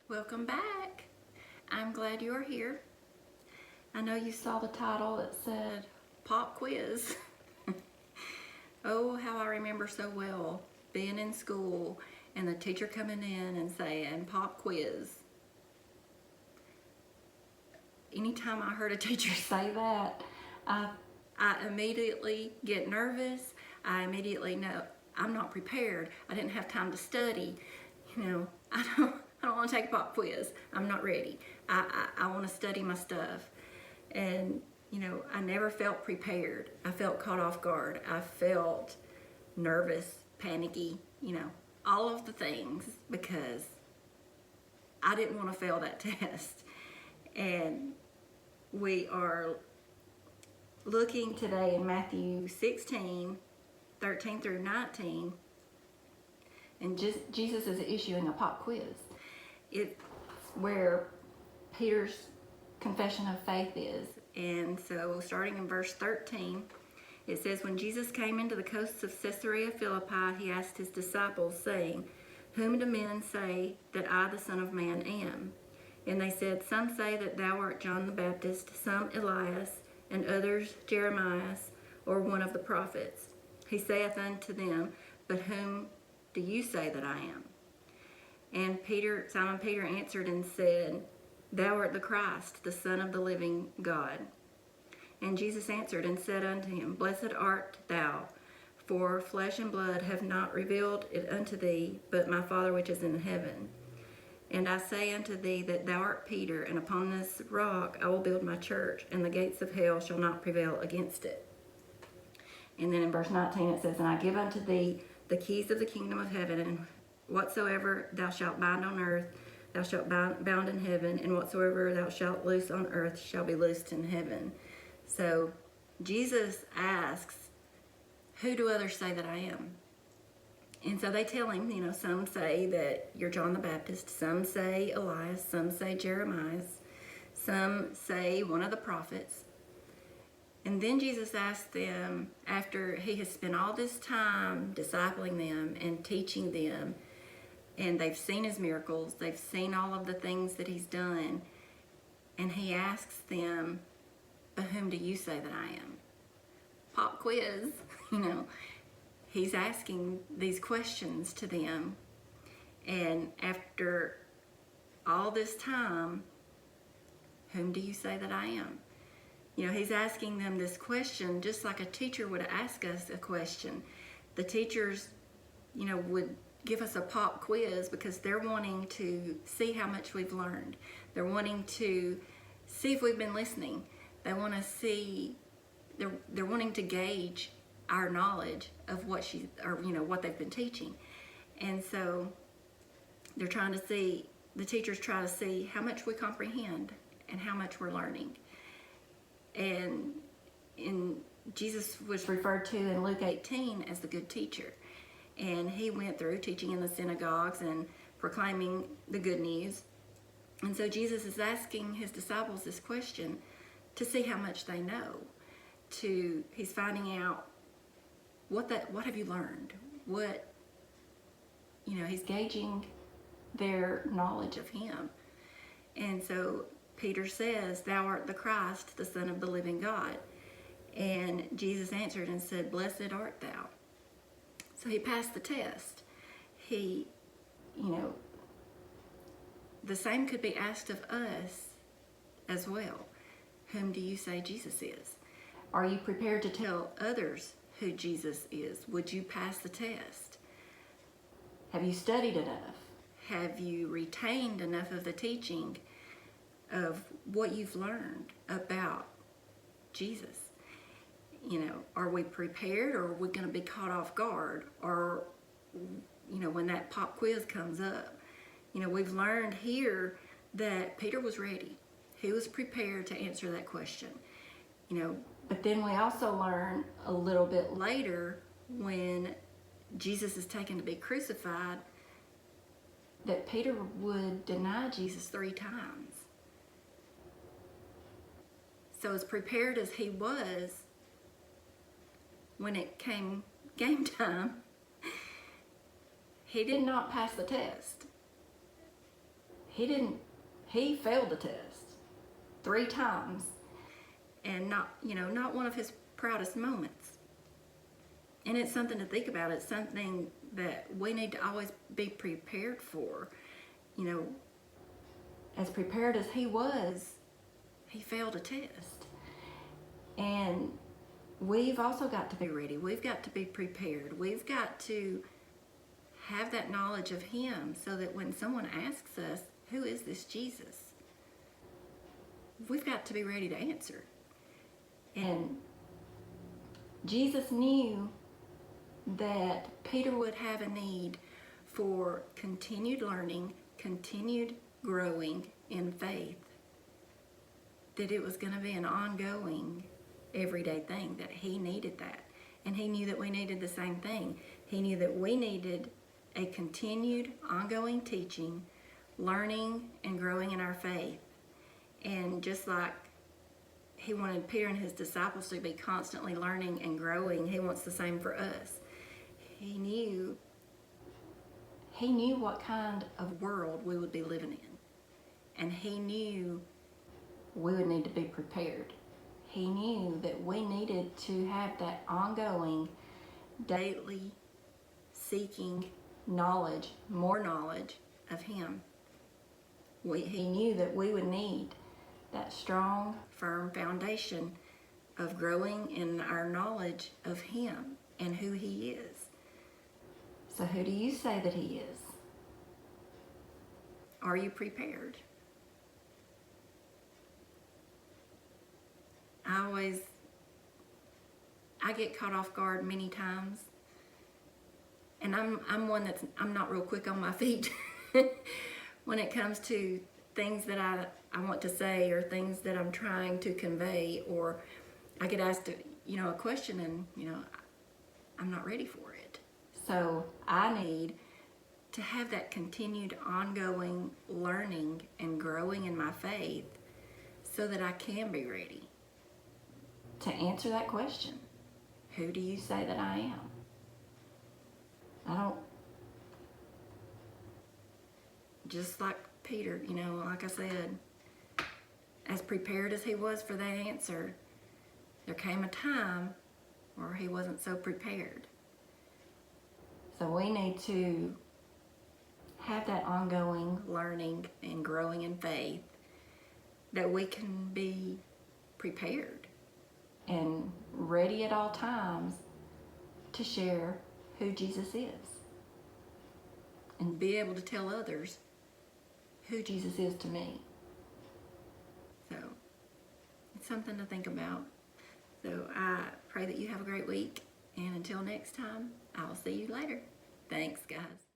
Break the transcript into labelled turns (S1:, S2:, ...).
S1: Welcome back. I'm glad you're here. I know you saw the title that said Pop Quiz. Oh, how I remember so well being in school and the teacher coming in and saying Pop Quiz. Anytime I heard a teacher say that, I immediately get nervous. I immediately know I'm not prepared. I didn't have time to study. I don't want to take a pop quiz. I'm not ready. I want to study my stuff. And, I never felt prepared. I felt caught off guard. I felt nervous, panicky, all of the things because I didn't want to fail that test. And we are looking today in Matthew 16, 13 through 19, and Jesus is issuing a pop quiz. It's where Peter's confession of faith is. And so starting in verse 13, it says, "When Jesus came into the coasts of Caesarea Philippi, he asked his disciples, saying, 'Whom do men say that I, the Son of Man, am?' And they said, 'Some say that thou art John the Baptist, some Elias, and others Jeremiah, or one of the prophets.' He saith unto them, 'But whom do you say that I am?' And Simon Peter answered and said, 'Thou art the Christ, the Son of the living God.' And Jesus answered and said unto him, 'Blessed art thou, for flesh and blood have not revealed it unto thee, but my Father which is in heaven. And I say unto thee that thou art Peter, and upon this rock I will build my church, and the gates of hell shall not prevail against it.' And then in verse 19 it says, 'And I give unto thee the keys of the kingdom of heaven, and whatsoever thou shalt bind on earth, thou shalt bound in heaven, and whatsoever thou shalt loose on earth shall be loosed in heaven.'" So Jesus asks, "Who do others say that I am?" And so they tell him, some say that you're John the Baptist, some say Elias, some say Jeremiah, some say one of the prophets. And then Jesus asked them, after he has spent all this time discipling them and teaching them, and they've seen his miracles, they've seen all of the things that he's done, and he asks them, "But whom do you say that I am?" Pop quiz, He's asking these questions to them. And after all this time, whom do you say that I am? He's asking them this question just like a teacher would ask us a question. The teachers, would give us a pop quiz because they're wanting to see how much we've learned. They're wanting to see if we've been listening. They want to see, they're wanting to gauge our knowledge of what what they've been teaching. And so they're trying to see, the teachers try to see how much we comprehend and how much we're learning. And Jesus was referred to in Luke 18 as the good teacher. And he went through teaching in the synagogues and proclaiming the good news. And so Jesus is asking his disciples this question to see how much they know. He's finding out what have you learned? He's gauging their knowledge of him. And so Peter says, "Thou art the Christ, the Son of the living God." And Jesus answered and said, "Blessed art thou." So he passed the test. The same could be asked of us as well. Whom do you say Jesus is? Are you prepared to tell others who Jesus is? Would you pass the test? Have you studied enough? Have you retained enough of the teaching of what you've learned about Jesus? Are we prepared, or are we going to be caught off guard? Or, when that pop quiz comes up, we've learned here that Peter was ready. He was prepared to answer that question. But then we also learn a little bit later when Jesus is taken to be crucified that Peter would deny Jesus 3 times. So as prepared as he was, when it came game time, he did not pass the test. he failed the test 3 times, and not one of his proudest moments. And it's something to think about. It's something that we need to always be prepared for. As prepared as he was, he failed a test. And we've also got to be ready. We've got to be prepared. We've got to have that knowledge of him so that when someone asks us, who is this Jesus? We've got to be ready to answer. And Jesus knew that Peter would have a need for continued learning, continued growing in faith, that it was going to be an ongoing, everyday thing, that he needed that. And he knew that we needed the same thing. He knew that we needed a continued, ongoing teaching, learning, and growing in our faith. And just like he wanted Peter and his disciples to be constantly learning and growing, he wants the same for us. He knew what kind of world we would be living in. And he knew we would need to be prepared. He knew that we needed to have that ongoing, daily seeking knowledge, more knowledge of him. He knew that we would need that strong, firm foundation of growing in our knowledge of him and who he is. So who do you say that he is? Are you prepared? I get caught off guard many times, and I'm not real quick on my feet when it comes to things that I want to say, or things that I'm trying to convey, or I get asked a question and I'm not ready for it. So I need to have that continued ongoing learning and growing in my faith so that I can be ready to answer that question. Who do you say that I am? Just like Peter, like I said, as prepared as he was for that answer, there came a time where he wasn't so prepared. So we need to have that ongoing learning and growing in faith, that we can be prepared and ready at all times to share who Jesus is and be able to tell others who Jesus is to me. So it's something to think about. So I pray that you have a great week, and until next time, I'll see you later. Thanks, guys.